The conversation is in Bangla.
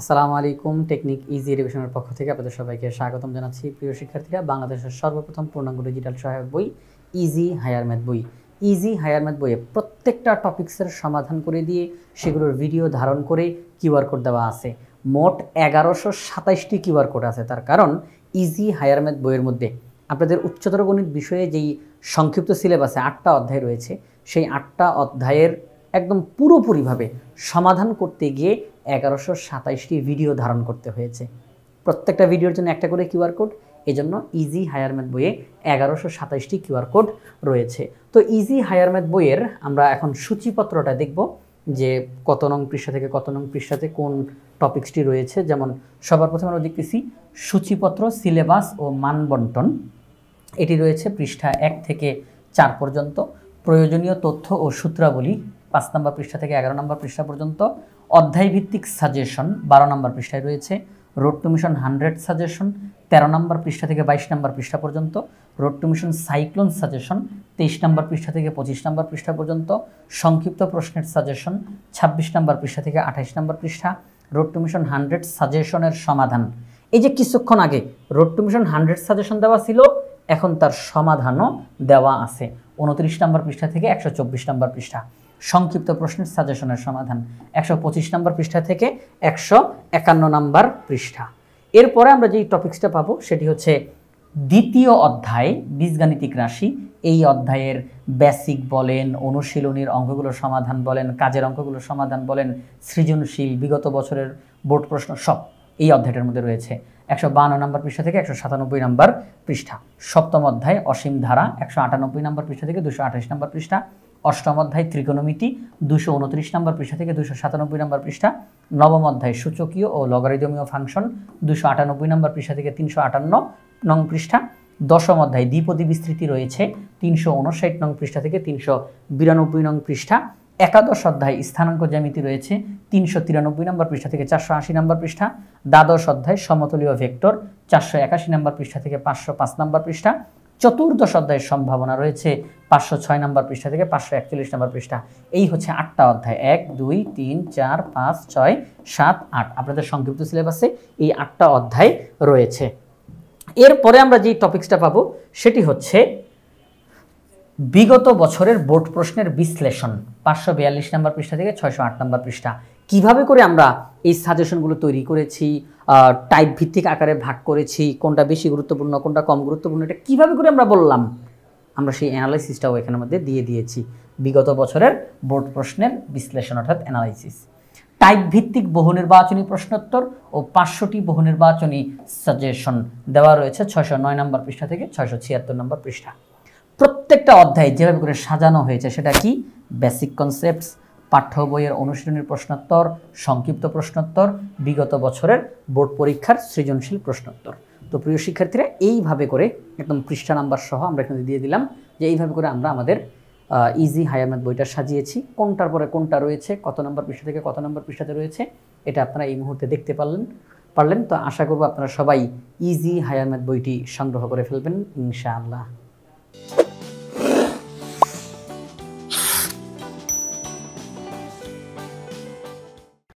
আসসালামু আলাইকুম। টেকনিক ইজি এডুকেশনের পক্ষ থেকে আপনাদের সবাইকে স্বাগতম জানাচ্ছি। প্রিয় শিক্ষার্থীরা, বাংলাদেশের সর্বপ্রথম পূর্ণাঙ্গ ডিজিটাল সহায়ক বই ইজি হায়ার ম্যাথ বই। ইজি হায়ার ম্যাথ বইয়ে প্রত্যেকটা টপিক্সের সমাধান করে দিয়ে সেগুলোর ভিডিও ধারণ করে কিউআর কোড দেওয়া আছে। মোট 1127টি কিউআর কোড আছে। তার কারণ ইজি হায়ার ম্যাথ বইয়ের মধ্যে আপনাদের উচ্চতর গণিত বিষয়ে যেই সংক্ষিপ্ত সিলেবাসে 8টা অধ্যায় রয়েছে, সেই 8টা অধ্যায়ের একদম পুরোপুরিভাবে সমাধান করতে গিয়ে 1127টি ভিডিও ধারণ করতে হয়েছে। প্রত্যেকটা ভিডিওর জন্য একটা করে কিউআর কোড। এজন্য ইজি হায়ার ম্যাথ বইয়ে 1127টি কিউআর কোড রয়েছে। তো ইজি হায়ার ম্যাথ বইয়ের আমরা এখন সূচিপত্রটা দেখব যে কত নং পৃষ্ঠা থেকে কত নং পৃষ্ঠাতে কোন টপিক্সটি রয়েছে। যেমন সবার প্রথমে আমরা দেখতেছি সূচিপত্র, সিলেবাস ও মানবন্টন। এটি রয়েছে পৃষ্ঠা 1 থেকে 4 পর্যন্ত। প্রয়োজনীয় তথ্য ও সূত্রাবলী 5 নম্বর পৃষ্ঠা থেকে 11 নম্বর পৃষ্ঠা পর্যন্ত। অধ্যায়ভিত্তিক সাজেশন 12 নম্বর পৃষ্ঠায় রয়েছে। রোড টু মিশন 100 সাজেশন 13 নম্বর পৃষ্ঠা থেকে 22 নম্বর পৃষ্ঠা পর্যন্ত। Road two mission cyclone suggestion 23 নম্বর পৃষ্ঠা থেকে 25 নম্বর পৃষ্ঠা পর্যন্ত। সংক্ষিপ্ত প্রশ্নের সাজেশন 26 নম্বর পৃষ্ঠা থেকে 28 নম্বর পৃষ্ঠা। রোড টু মিশন 100 সাজেশনের সমাধান। এই যে কিছুক্ষণ আগে রোড টু মিশন 100 সাজেশন দেওয়া ছিল, এখন তার সমাধানও দেওয়া আছে 29 নম্বর পৃষ্ঠা থেকে 124 নম্বর পৃষ্ঠা। সংক্ষিপ্ত প্রশ্নের সাজেশনের সমাধান 125 নম্বর পৃষ্ঠা থেকে 151 নম্বর পৃষ্ঠা। এরপরে আমরা যেই টপিক্সটা পাবো সেটি হচ্ছে দ্বিতীয় অধ্যায় বীজগাণিতিক রাশি। এই অধ্যায়ের বেসিক বলেন, অনুশীলনীর অঙ্কগুলোর সমাধান বলেন, কাজের অঙ্কগুলোর সমাধান বলেন, সৃজনশীল, বিগত বছরের বোর্ড প্রশ্ন সব এই অধ্যায়টার মধ্যে রয়েছে। 152 নম্বর পৃষ্ঠা থেকে 197 নম্বর পৃষ্ঠা। সপ্তম অধ্যায় অসীম ধারা 198 নম্বর পৃষ্ঠা থেকে 228 নম্বর পৃষ্ঠা। অষ্টম অধ্যায় ত্রিকোণমিতি 229 নম্বর পৃষ্ঠা থেকে 297 নম্বর পৃষ্ঠা। নবম অধ্যায় সূচকীয় ও লগারিদমীয় ফাংশন 298 নম্বর পৃষ্ঠা থেকে 358 নং পৃষ্ঠা। দশম অধ্যায় দ্বিপদী বিস্তৃতি রয়েছে 359 নং পৃষ্ঠা থেকে 392 নং পৃষ্ঠা। একাদশ অধ্যায় স্থানাঙ্ক জ্যামিতি রয়েছে 393 নম্বর পৃষ্ঠা থেকে 480 নম্বর পৃষ্ঠা। দ্বাদশ অধ্যায় সমতলীয় ভেক্টর 481 নম্বর পৃষ্ঠা থেকে 505 নম্বর পৃষ্ঠা। চতুর্দশ অধ্যায়ের সম্ভাবনা রয়েছে 506 নম্বর পৃষ্ঠা থেকে 541 নম্বর পৃষ্ঠা। এই হচ্ছে 8টা অধ্যায়, 1 2 3 4 5 6 7 8 আপনাদের সংক্ষিপ্ত সিলেবাসে এই 8টা অধ্যায় রয়েছে। এরপরে আমরা যে টপিক্সটা পাবো সেটি হচ্ছে বিগত বছরের বোর্ড প্রশ্নের বিশ্লেষণ 542 নম্বর পৃষ্ঠা থেকে 608 নম্বর পৃষ্ঠা। কিভাবে করে আমরা এই সাজেশনগুলো তৈরি করেছি, টাইপ ভিত্তিক আকারে ভাগ করেছি, কোনটা বেশি গুরুত্বপূর্ণ কোনটা কম গুরুত্বপূর্ণ, এটা কিভাবে করে আমরা বললাম, আমরা সেই অ্যানালাইসিসটাও এখানের মধ্যে দিয়ে দিয়েছি। বিগত বছরের বোর্ড প্রশ্নের বিশ্লেষণ অর্থাৎ অ্যানালাইসিস। টাইপ ভিত্তিক বহু নির্বাচনী প্রশ্নোত্তর ও 500টি বহু নির্বাচনী সাজেশন দেওয়া রয়েছে 609 নম্বর পৃষ্ঠা থেকে 676 নম্বর পৃষ্ঠা। প্রত্যেকটা অধ্যায় যেভাবে করে সাজানো হয়েছে সেটা কি, বেসিক কনসেপ্টস, পাঠ্য বইয়ের অনুশীলনীর প্রশ্নোত্তর, সংক্ষিপ্ত প্রশ্নোত্তর, বিগত বছরের বোর্ড পরীক্ষার সৃজনশীল প্রশ্নোত্তর। তো প্রিয় শিক্ষার্থীরা, এইভাবে করে একদম পৃষ্ঠা নাম্বার সহ আমরা এখানে দিয়ে দিলাম যে এইভাবে করে আমরা আমাদের ইজি হায়ার ম্যাথ বইটা সাজিয়েছি। কোনটার পরে কোনটা রয়েছে, কত নম্বর পৃষ্ঠা থেকে কত নম্বর পৃষ্ঠাতে রয়েছে, এটা আপনারা এই মুহূর্তে দেখতে পারলেন। তো আশা করব আপনারা সবাই ইজি হায়ার ম্যাথ বইটি সংগ্রহ করে ফেলবেন ইনশাআল্লাহ।